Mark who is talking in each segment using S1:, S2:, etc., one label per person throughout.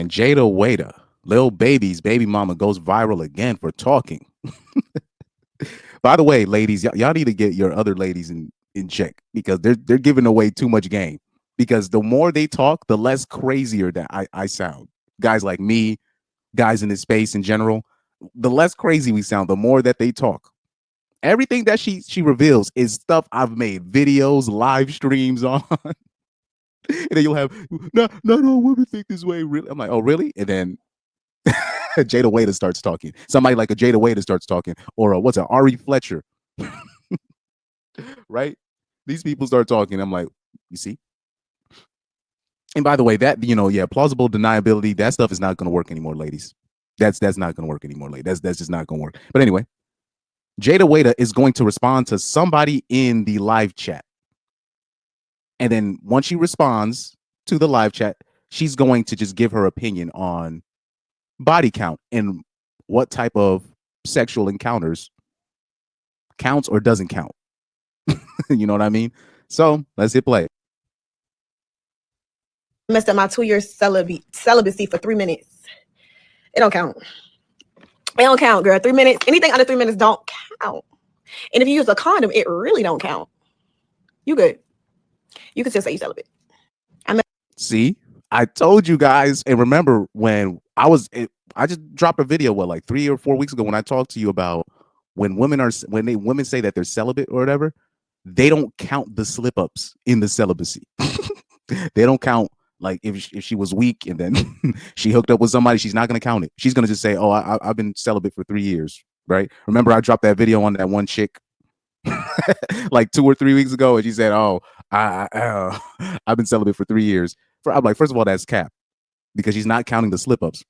S1: And Jayda Wayda, Lil Baby's baby mama, goes viral again for talking. By the way, ladies, y'all need to get your other ladies in check because they're giving away too much game. Because the more they talk, the less crazier that I sound. Guys like me, guys in this space in general, the less crazy we sound, the more that they talk. Everything that she reveals is stuff I've made videos, live streams on. And then you'll have not all women think this way. Really, I'm like, oh really? And then Jayda Wayda starts talking. Somebody like a Jayda Wayda starts talking, or what's it, Ari Fletcher, right? These people start talking. I'm like, you see. And by the way, that yeah, plausible deniability, that stuff is not going to work anymore, ladies. That's not going to work anymore, ladies. That's just not going to work. But anyway, Jayda Wayda is going to respond to somebody in the live chat. And then once she responds to the live chat, she's going to just give her opinion on body count and what type of sexual encounters counts or doesn't count. You know what I mean? So let's hit play.
S2: Messed up my 2 year celibacy for 3 minutes. It don't count. It don't count, girl. 3 minutes. Anything under 3 minutes don't count. And if you use a condom, it really don't count. You good. You can still say you celibate.
S1: See, I told you guys. And remember when I just dropped a video, like 3 or 4 weeks ago, when I talked to you about when women say that they're celibate or whatever, they don't count the slip ups in the celibacy. They don't count. Like if she was weak and then she hooked up with somebody, she's not going to count it. She's going to just say, oh, I've been celibate for 3 years. Right. Remember, I dropped that video on that one chick like 2 or 3 weeks ago. And she said, oh, I've been celibate for 3 years. I'm like, first of all, that's cap because she's not counting the slip ups.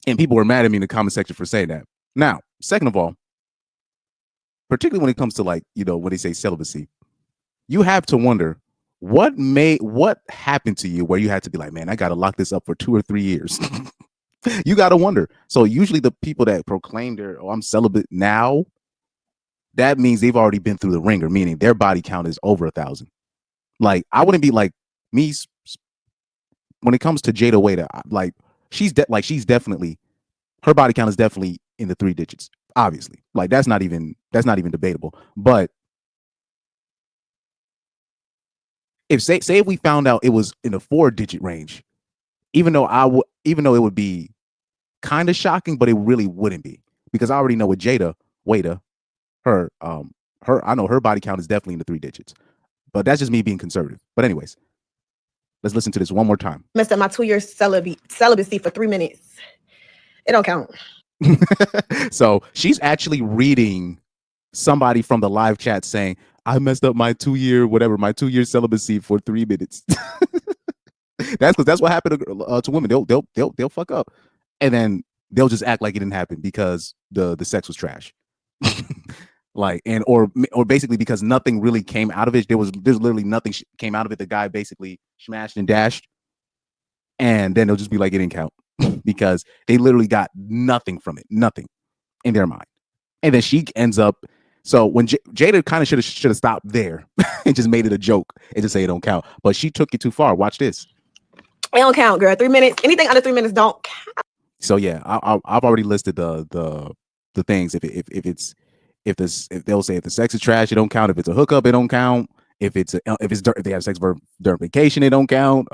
S1: And people were mad at me in the comment section for saying that. Now, second of all, particularly when it comes to like, when they say celibacy, you have to wonder what happened to you where you had to be like, man, I got to lock this up for 2 or 3 years. You got to wonder. So usually the people that proclaim I'm celibate now, that means they've already been through the ringer, meaning their body count is over 1,000. Like I wouldn't be like me when it comes to Jayda Wayda, like she's definitely, her body count is definitely in the 3 digits. Obviously, like that's not even debatable. But if say if we found out it was in a 4-digit range, even though it would be kind of shocking, but it really wouldn't be because I already know with Jayda Wayda, I know her body count is definitely in the 3 digits. But that's just me being conservative. But anyways, let's listen to this one more time.
S2: Messed up my 2 year celibacy for 3 minutes. It don't count.
S1: So she's actually reading somebody from the live chat saying, I messed up my 2 year celibacy for 3 minutes. That's what happened to women. They'll fuck up, and then they'll just act like it didn't happen because the sex was trash. Like or basically because nothing really came out of it. There's literally nothing came out of it. The guy basically smashed and dashed, and then they'll just be like, it didn't count because they literally got nothing from it, nothing in their mind. And then she ends up. So when Jayda kind of should have stopped there and just made it a joke and just say it don't count, but she took it too far. Watch this.
S2: It don't count, girl. 3 minutes. Anything under 3 minutes don't count.
S1: So yeah, I've already listed the things. If they'll say if the sex is trash, it don't count. If it's a hookup, it don't count. If they have sex during vacation, it don't count.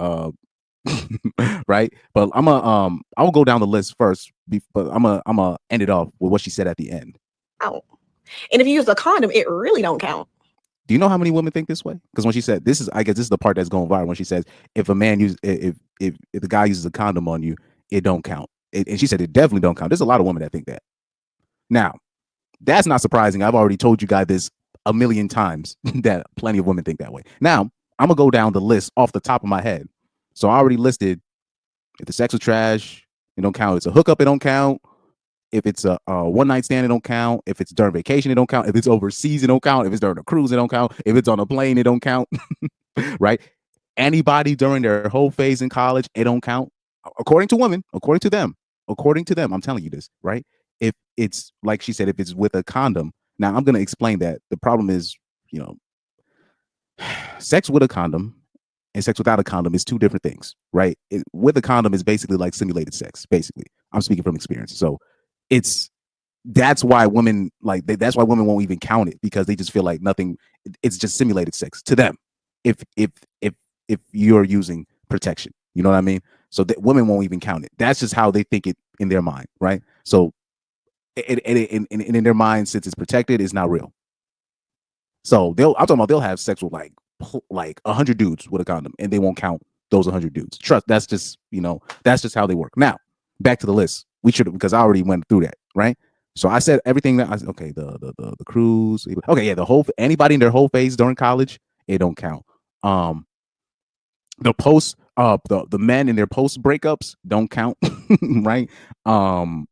S1: Right? But I'll go down the list first, but I'm gonna end it off with what she said at the end.
S2: Oh. And if you use a condom, it really don't count.
S1: Do you know how many women think this way? Because when she said I guess this is the part that's going viral. When she says if a man if the guy uses a condom on you, it don't count. And she said it definitely don't count. There's a lot of women that think that. Now, that's not surprising. I've already told you guys this a million times that plenty of women think that way. Now, I'm gonna go down the list off the top of my head. So I already listed if the sex was trash, it don't count. If it's a hookup, it don't count. If it's a one night stand, it don't count. If it's during vacation, it don't count. If it's overseas, it don't count. If it's during a cruise, it don't count. If it's on a plane, it don't count. Right? Anybody during their whole phase in college, it don't count. According to women, according to them, I'm telling you this, right? If it's like she said, if it's with a condom. Now I'm gonna explain that. The problem is, sex with a condom and sex without a condom is two different things, right? With a condom is basically like simulated sex. Basically, I'm speaking from experience. So it's that's why women that's why women won't even count it because they just feel like nothing. It's just simulated sex to them. If if if if you're using protection, you know what I mean. So that women won't even count it. That's just how they think it in their mind, right? So in their mind, since it's protected, it's not real. So I'm talking about they'll have sex with like 100 dudes with a condom, and they won't count those 100 dudes. Trust, that's just that's just how they work. Now back to the list. We should because I already went through that, right? So I said everything that okay, the cruise, okay, yeah, the whole anybody in their whole phase during college, it don't count. Um, the post the men in their post breakups don't count, right? Or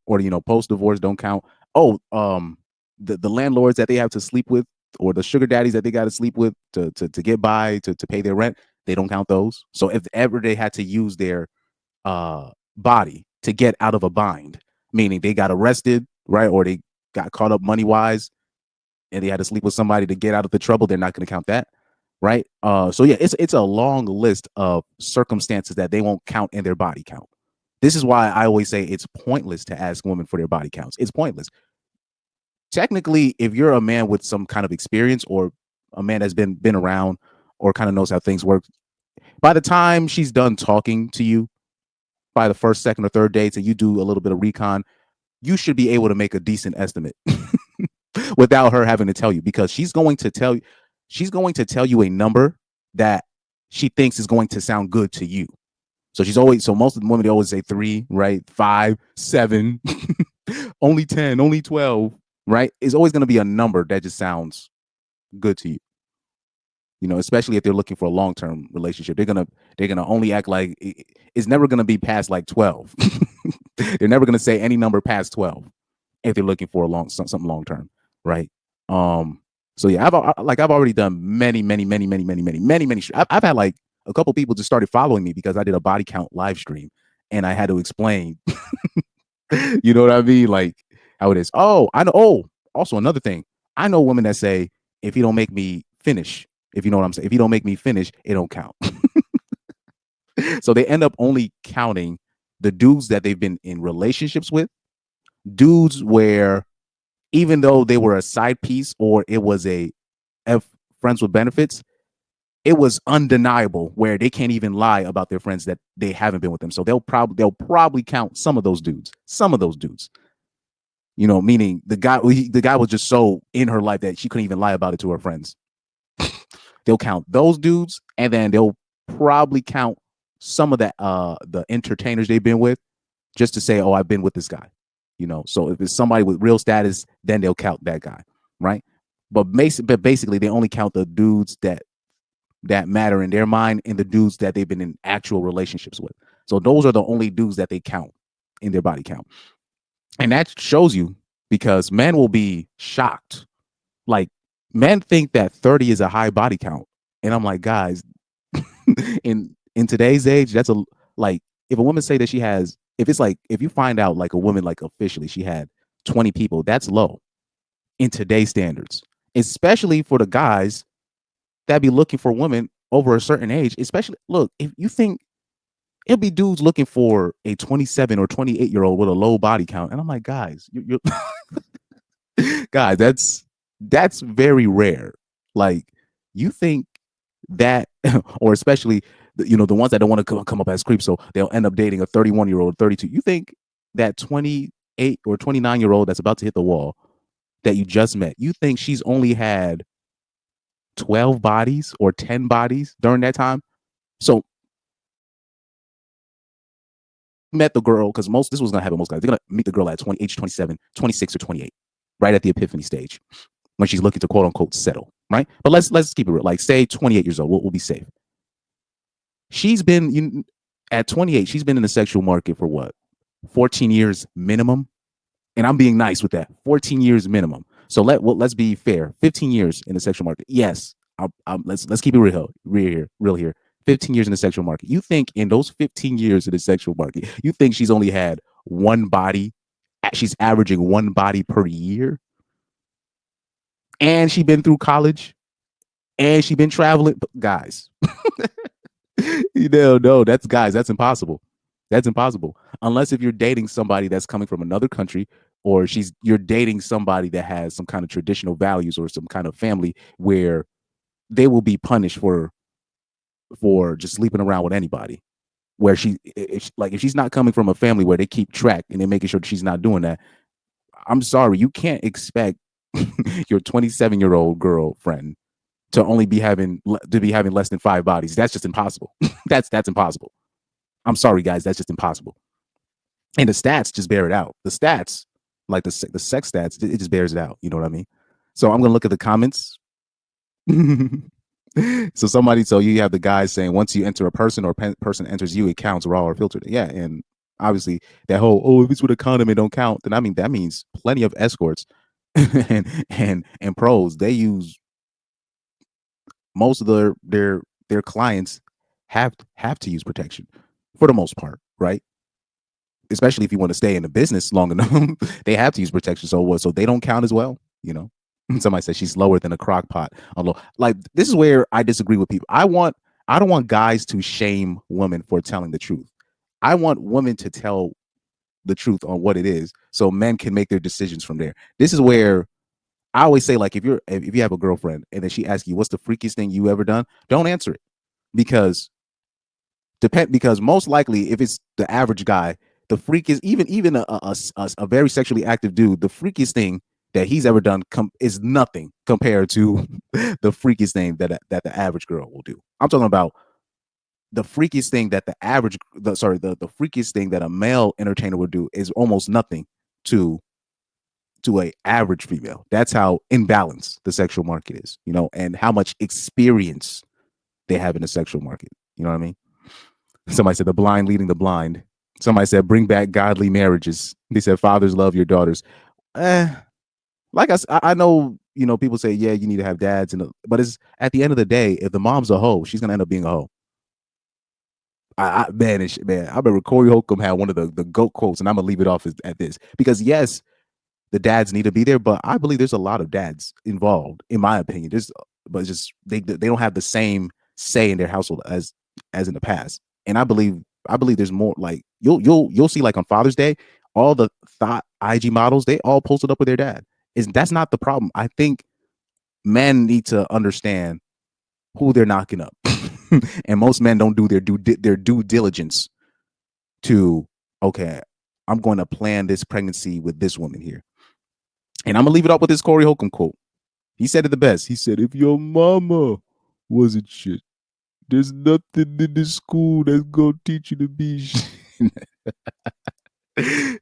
S1: post divorce don't count. Oh, the landlords that they have to sleep with or the sugar daddies that they got to sleep with to get by to pay their rent, they don't count those. So if ever they had to use their body to get out of a bind, meaning they got arrested, right, or they got caught up money wise and they had to sleep with somebody to get out of the trouble, they're not going to count that, right? So yeah, it's a long list of circumstances that they won't count in their body count. This is why I always say it's pointless to ask women for their body counts. It's pointless. Technically, if you're a man with some kind of experience or a man that's been around or kind of knows how things work, by the time she's done talking to you by the first, second, or third dates and you do a little bit of recon, you should be able to make a decent estimate without her having to tell you because she's going to tell you a number that she thinks is going to sound good to you. So most of the women, they always say 3, right? 5, 7, only 10, only 12, right? It's always going to be a number that just sounds good to you. Especially if they're looking for a long-term relationship, they're gonna only act like it's never gonna be past like 12. They're never gonna say any number past 12 if they're looking for something long-term, right? So yeah, I've already done many, many, many, many, many, many, many, many. I've had like a couple people just started following me because I did a body count live stream, and I had to explain, you know what I mean, like how it is. Oh, I know. Oh, also another thing, I know women that say if you don't make me finish, if you know what I'm saying, if you don't make me finish, it don't count. So they end up only counting the dudes that they've been in relationships with, dudes where even though they were a side piece or it was a F friends with benefits, it was undeniable where they can't even lie about their friends that they haven't been with them. So they'll probably count some of those dudes. Some of those dudes. Meaning the guy was just so in her life that she couldn't even lie about it to her friends. They'll count those dudes, and then they'll probably count some of the entertainers they've been with just to say, oh, I've been with this guy. So if it's somebody with real status, then they'll count that guy, right? But basically, they only count the dudes that matter in their mind and the dudes that they've been in actual relationships with. So those are the only dudes that they count in their body count. And that shows you because men will be shocked. Like men think that 30 is a high body count. And I'm like, guys, in today's age, that's like if a woman say that she has, if you find out like a woman like officially she had 20 people, that's low in today's standards, especially for the guys that be looking for women over a certain age. Especially, look, if you think it'll be dudes looking for a 27 or 28-year-old with a low body count, and I'm like, guys, you're guys, that's very rare. Like, you think that, or especially the ones that don't want to come up as creeps, so they'll end up dating a 31-year-old, 32. You think that 28 or 29-year-old that's about to hit the wall that you just met, you think she's only had 12 bodies or 10 bodies during that time? So met the girl because this was gonna happen. Most guys, they're gonna meet the girl at age 27, 26, or 28, right at the epiphany stage when she's looking to quote unquote settle, right? But let's keep it real. Like, say 28 years old, we'll be safe. She's been at 28. She's been in the sexual market for what, 14 years minimum, and I'm being nice with that. 14 years minimum. So let's be fair. 15 years in the sexual market. Yes, let's keep it real here. 15 years in the sexual market. You think in those 15 years in the sexual market, you think she's only had one body? She's averaging one body per year, and she's been through college, and she's been traveling. Guys, No, that's guys, that's impossible. That's impossible. Unless if you're dating somebody that's coming from another country, or you're dating somebody that has some kind of traditional values or some kind of family where they will be punished for just sleeping around with anybody. Where if she's not coming from a family where they keep track and they're making sure that she's not doing that, I'm sorry, you can't expect your 27-year-old girlfriend to be having less than 5 bodies. That's just impossible. That's impossible. I'm sorry, guys. That's just impossible. And the stats just bear it out. The stats, like the sex stats, it just bears it out. You know what I mean? So I'm gonna look at the comments. So you have the guys saying once you enter a person or person enters you, it counts raw or filtered. Yeah, and obviously that whole if it's with a condom it don't count. Then I mean that means plenty of escorts and pros, they use most of their clients have to use protection for the most part, right? Especially if you want to stay in the business long enough, they have to use protection. So what? So they don't count as well, you know. Somebody said she's lower than a crock pot. Although, like, this is where I disagree with people. I don't want guys to shame women for telling the truth. I want women to tell the truth on what it is, so men can make their decisions from there. This is where I always say, like, if you have a girlfriend and then she asks you what's the freakiest thing you ever done, don't answer it because because most likely if it's the average guy, the freak is even a very sexually active dude, the freakiest thing that he's ever done is nothing compared to the freakiest thing that the average girl will do. I'm talking about the freakiest thing that the freakiest thing that a male entertainer would do is almost nothing to a average female. That's how imbalanced the sexual market is, you know, and how much experience they have in the sexual market. You know what I mean? Somebody said the blind leading the blind. Somebody said bring back godly marriages. They said fathers love your daughters. Eh, like I know, you know, people say yeah, you need to have dads, but it's at the end of the day, if the mom's a hoe, she's gonna end up being a hoe. Man, I remember Corey Holcomb had one of the goat quotes, and I'm gonna leave it off at this because yes, the dads need to be there, but I believe there's a lot of dads involved, in my opinion. But it's just they don't have the same say in their household as in the past. And I believe there's more. Like you'll see like on Father's Day, all the thought IG models they all posted up with their dad. Is that's not the problem. I think men need to understand who they're knocking up, and most men don't do their due diligence to okay. I'm going to plan this pregnancy with this woman here. And I'm gonna leave it up with this Corey Holcomb quote. He said it the best. He said, "If your mama wasn't shit, there's nothing in this school that's gonna teach you to be shit."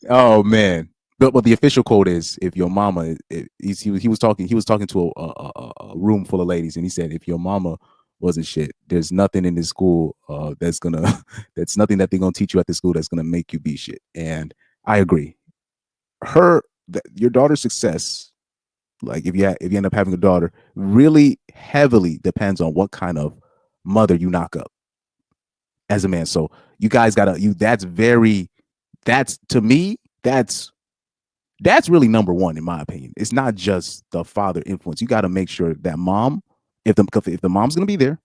S1: Oh man! But the official quote is, "If your mama," he was talking to a room full of ladies, and he said, "If your mama wasn't shit, there's nothing in this school that's gonna that's nothing that they're gonna teach you at the school that's gonna make you be shit." And I agree. Your daughter's success, like if you end up having a daughter, really heavily depends on what kind of mother you knock up as a man. So you guys gotta that's to me that's really number one in my opinion. It's not just the father influence. You got to make sure that mom, if the mom's gonna be there,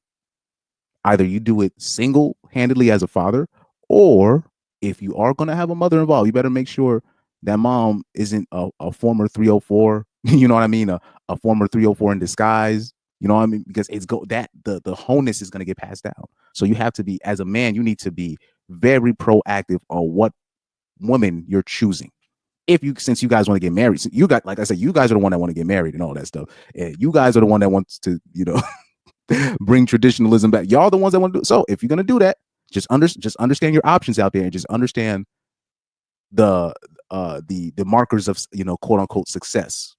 S1: either you do it single handedly as a father, or if you are going to have a mother involved, you better make sure that mom isn't a former 304. You know what I mean? A former 304 in disguise. You know what I mean? Because the wholeness is going to get passed down. So you have to be, as a man, you need to be very proactive on what woman you're choosing. Since you guys want to get married, you got, like I said, you guys are the one that want to get married and all that stuff. And you guys are the one that wants to, bring traditionalism back. Y'all the ones that want to do. So if you're gonna do that, just understand your options out there and just understand the the markers of quote unquote success.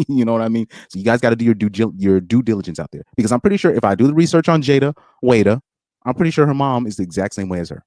S1: You know what I mean? So you guys got to do your due diligence out there because I'm pretty sure if I do the research on Jayda Wayda, I'm pretty sure her mom is the exact same way as her.